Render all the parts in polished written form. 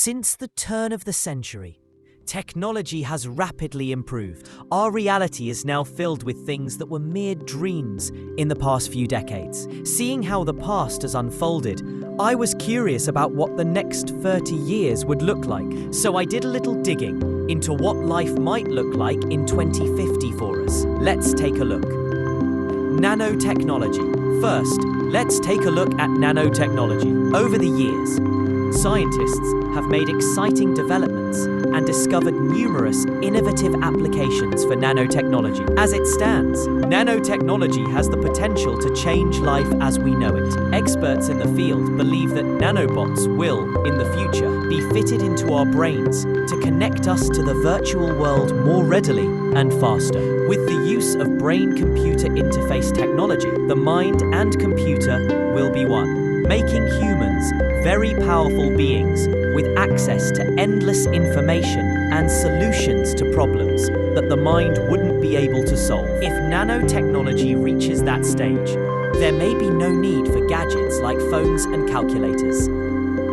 Since the turn of the century, technology has rapidly improved. Our reality is now filled with things that were mere dreams in the past few decades. Seeing how the past has unfolded, I was curious about what the next 30 years would look like. So I did a little digging into what life might look like in 2050 for us. Let's take a look. Nanotechnology. First, let's take a look at nanotechnology. Over the years, scientists have made exciting developments and discovered numerous innovative applications for nanotechnology. As it stands, nanotechnology has the potential to change life as we know it. Experts in the field believe that nanobots will, in the future, be fitted into our brains to connect us to the virtual world more readily and faster. With the use of brain-computer interface technology, the mind and computer will be one, making humans very powerful beings with access to endless information and solutions to problems that the mind wouldn't be able to solve. If nanotechnology reaches that stage, there may be no need for gadgets like phones and calculators.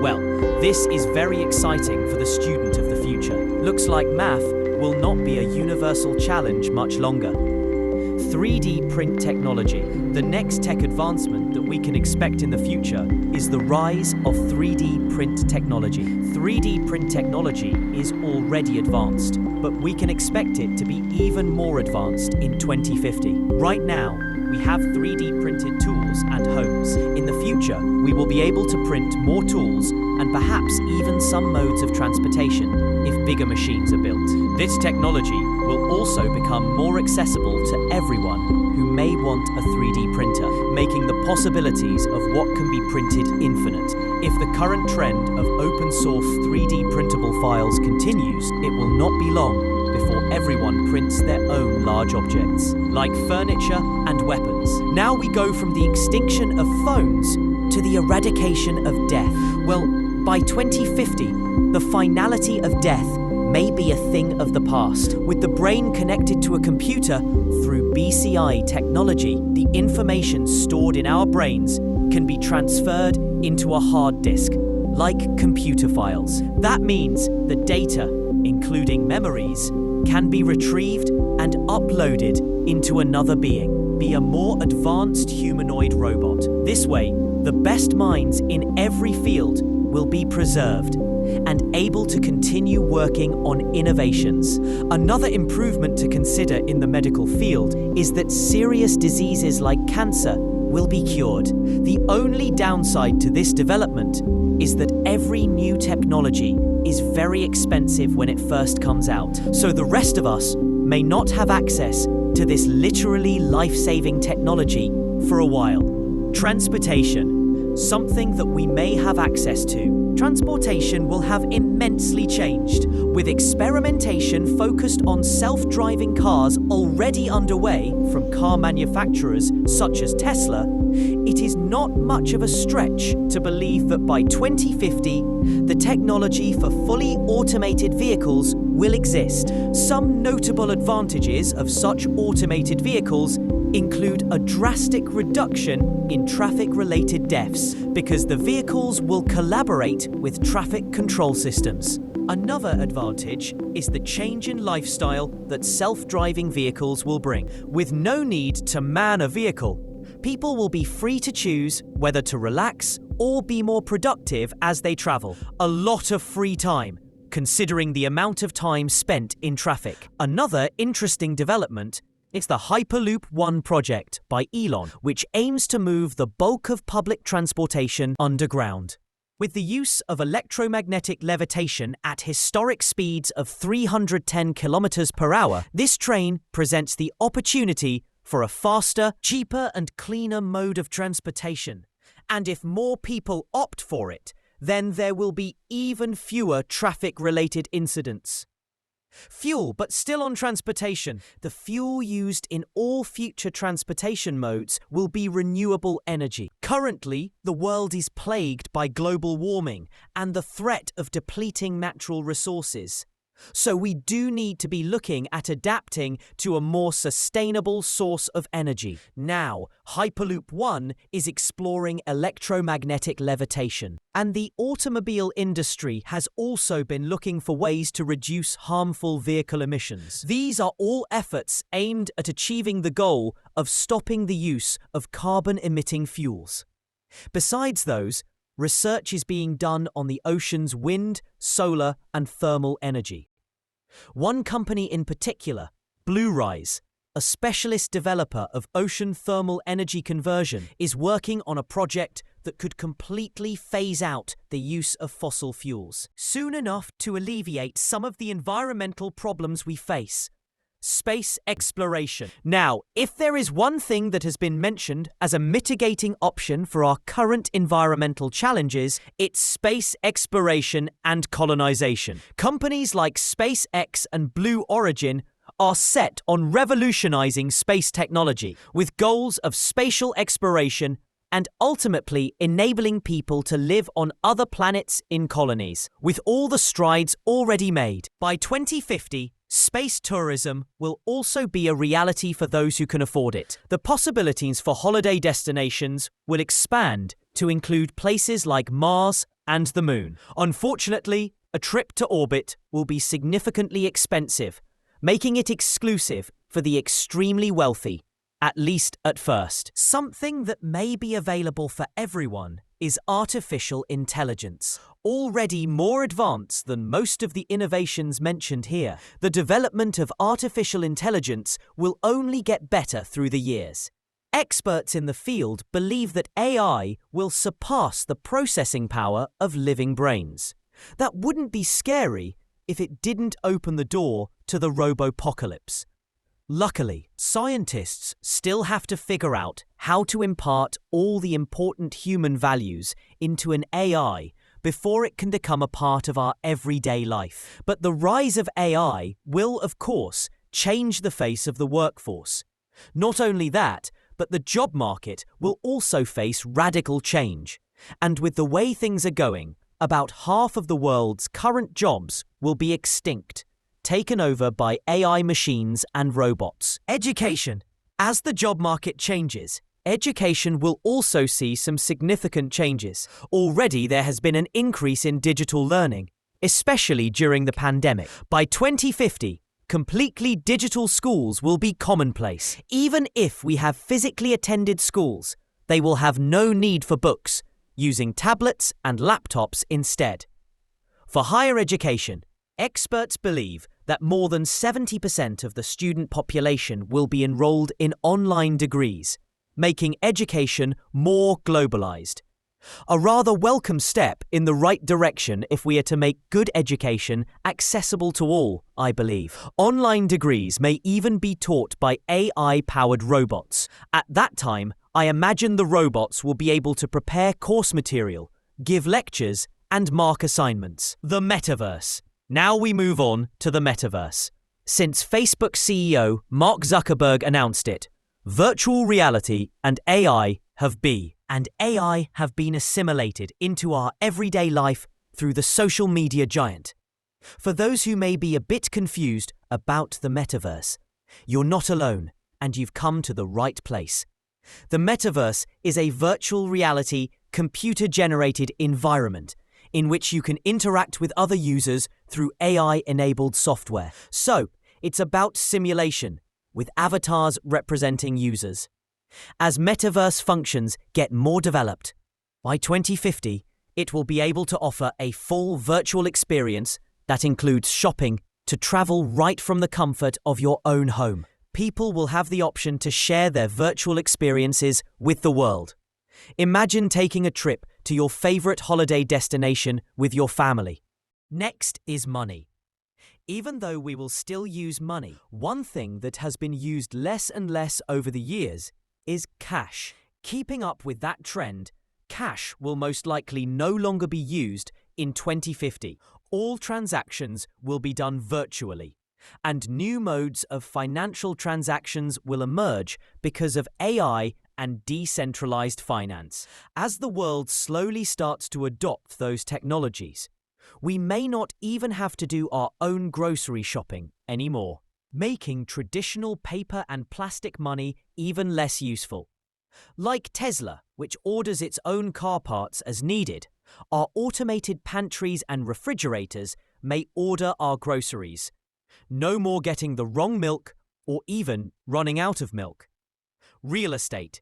Well, this is very exciting for the student of the future. Looks like math will not be a universal challenge much longer. 3D print technology. The next tech advancement that we can expect in the future is the rise of 3D print technology. 3D print technology is already advanced, but we can expect it to be even more advanced in 2050. Right now, we have 3D printed tools and homes. In the future, we will be able to print more tools and perhaps even some modes of transportation if bigger machines are built. This technology will also become more accessible to everyone who may want a 3D printer, making the possibilities of what can be printed infinite. If the current trend of open source 3D printable files continues, it will not be long before everyone prints their own large objects, like furniture and weapons. Now we go from the extinction of phones to the eradication of death. Well, by 2050, the finality of death may be a thing of the past. With the brain connected to a computer through BCI technology, the information stored in our brains can be transferred into a hard disk, like computer files. That means the data, including memories, can be retrieved and uploaded into another being, be a more advanced humanoid robot. This way, the best minds in every field will be preserved and able to continue working on innovations. Another improvement to consider in the medical field is that serious diseases like cancer will be cured. The only downside to this development is that every new technology is very expensive when it first comes out, so the rest of us may not have access to this literally life-saving technology for a while. Transportation, something that we may have access to. Transportation will have immensely changed, with experimentation focused on self-driving cars already underway from car manufacturers such as Tesla. It is not much of a stretch to believe that by 2050, the technology for fully automated vehicles will exist. Some notable advantages of such automated vehicles include a drastic reduction in traffic-related deaths because the vehicles will collaborate with traffic control systems. Another advantage is the change in lifestyle that self-driving vehicles will bring. With no need to man a vehicle, people will be free to choose whether to relax or be more productive as they travel. A lot of free time, considering the amount of time spent in traffic. Another interesting development is the Hyperloop One project by Elon, which aims to move the bulk of public transportation underground. With the use of electromagnetic levitation at historic speeds of 310 kilometers per hour, this train presents the opportunity for a faster, cheaper, and cleaner mode of transportation. And if more people opt for it, then there will be even fewer traffic-related incidents. Fuel, but still on transportation. The fuel used in all future transportation modes will be renewable energy. Currently, the world is plagued by global warming and the threat of depleting natural resources. So we do need to be looking at adapting to a more sustainable source of energy. Now, Hyperloop One is exploring electromagnetic levitation, and the automobile industry has also been looking for ways to reduce harmful vehicle emissions. These are all efforts aimed at achieving the goal of stopping the use of carbon-emitting fuels. Besides those, research is being done on the ocean's wind, solar, and thermal energy. One company in particular, Bluerise, a specialist developer of ocean thermal energy conversion, is working on a project that could completely phase out the use of fossil fuels, soon enough to alleviate some of the environmental problems we face. Space exploration. Now, if there is one thing that has been mentioned as a mitigating option for our current environmental challenges, it's space exploration and colonization. Companies like SpaceX and Blue Origin are set on revolutionizing space technology with goals of spatial exploration and ultimately enabling people to live on other planets in colonies. With all the strides already made, by 2050, space tourism will also be a reality for those who can afford it. The possibilities for holiday destinations will expand to include places like Mars and the Moon. Unfortunately, a trip to orbit will be significantly expensive, making it exclusive for the extremely wealthy, at least at first. Something that may be available for everyone is artificial intelligence. Already more advanced than most of the innovations mentioned here, the development of artificial intelligence will only get better through the years. Experts in the field believe that AI will surpass the processing power of living brains. That wouldn't be scary if it didn't open the door to the robopocalypse. Luckily, scientists still have to figure out how to impart all the important human values into an AI before it can become a part of our everyday life. But the rise of AI will, of course, change the face of the workforce. Not only that, but the job market will also face radical change. And with the way things are going, about half of the world's current jobs will be extinct, taken over by AI machines and robots. Education. As the job market changes, education will also see some significant changes. Already there has been an increase in digital learning, especially during the pandemic. By 2050, completely digital schools will be commonplace. Even if we have physically attended schools, they will have no need for books, using tablets and laptops instead. For higher education, experts believe that more than 70% of the student population will be enrolled in online degrees, making education more globalized. A rather welcome step in the right direction if we are to make good education accessible to all, I believe. Online degrees may even be taught by AI-powered robots. At that time, I imagine the robots will be able to prepare course material, give lectures, and mark assignments. The metaverse. Now we move on to the metaverse. Since Facebook CEO Mark Zuckerberg announced it, virtual reality and AI have been assimilated into our everyday life through the social media giant. For those who may be a bit confused about the metaverse, you're not alone and you've come to the right place. The metaverse is a virtual reality, computer-generated environment in which you can interact with other users through AI-enabled software. So, it's about simulation, with avatars representing users. As metaverse functions get more developed, by 2050, it will be able to offer a full virtual experience that includes shopping to travel right from the comfort of your own home. People will have the option to share their virtual experiences with the world. Imagine taking a trip to your favorite holiday destination with your family. Next is money. Even though we will still use money, one thing that has been used less and less over the years is cash. Keeping up with that trend, cash will most likely no longer be used in 2050. All transactions will be done virtually, and new modes of financial transactions will emerge because of AI and decentralized finance. As the world slowly starts to adopt those technologies, We may not even have to do our own grocery shopping anymore, making traditional paper and plastic money even less useful. Like Tesla, which orders its own car parts as needed, our automated pantries and refrigerators may order our groceries. No more getting the wrong milk or even running out of milk. Real estate.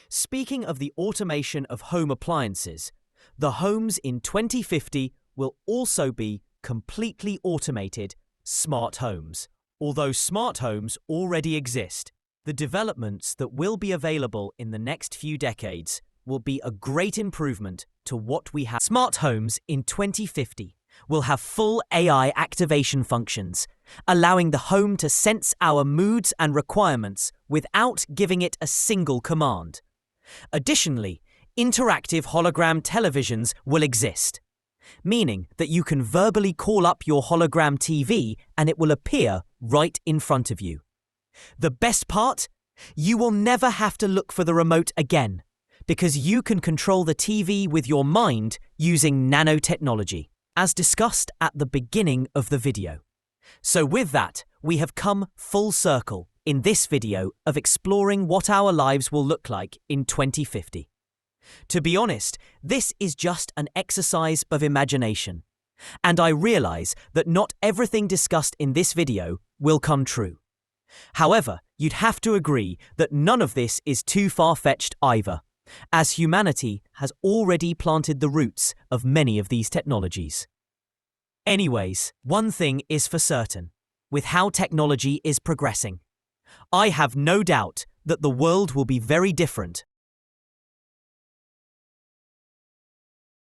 Speaking of the automation of home appliances, the homes in 2050 will also be completely automated smart homes. Although smart homes already exist, the developments that will be available in the next few decades will be a great improvement to what we have. Smart homes in 2050 will have full AI activation functions, allowing the home to sense our moods and requirements without giving it a single command. Additionally, interactive hologram televisions will exist, meaning that you can verbally call up your hologram TV and it will appear right in front of you. The best part? You will never have to look for the remote again, because you can control the TV with your mind using nanotechnology, as discussed at the beginning of the video. So with that, we have come full circle in this video of exploring what our lives will look like in 2050. To be honest, this is just an exercise of imagination, and I realize that not everything discussed in this video will come true. However, you'd have to agree that none of this is too far-fetched either, as humanity has already planted the roots of many of these technologies. Anyways, one thing is for certain, with how technology is progressing, I have no doubt that the world will be very different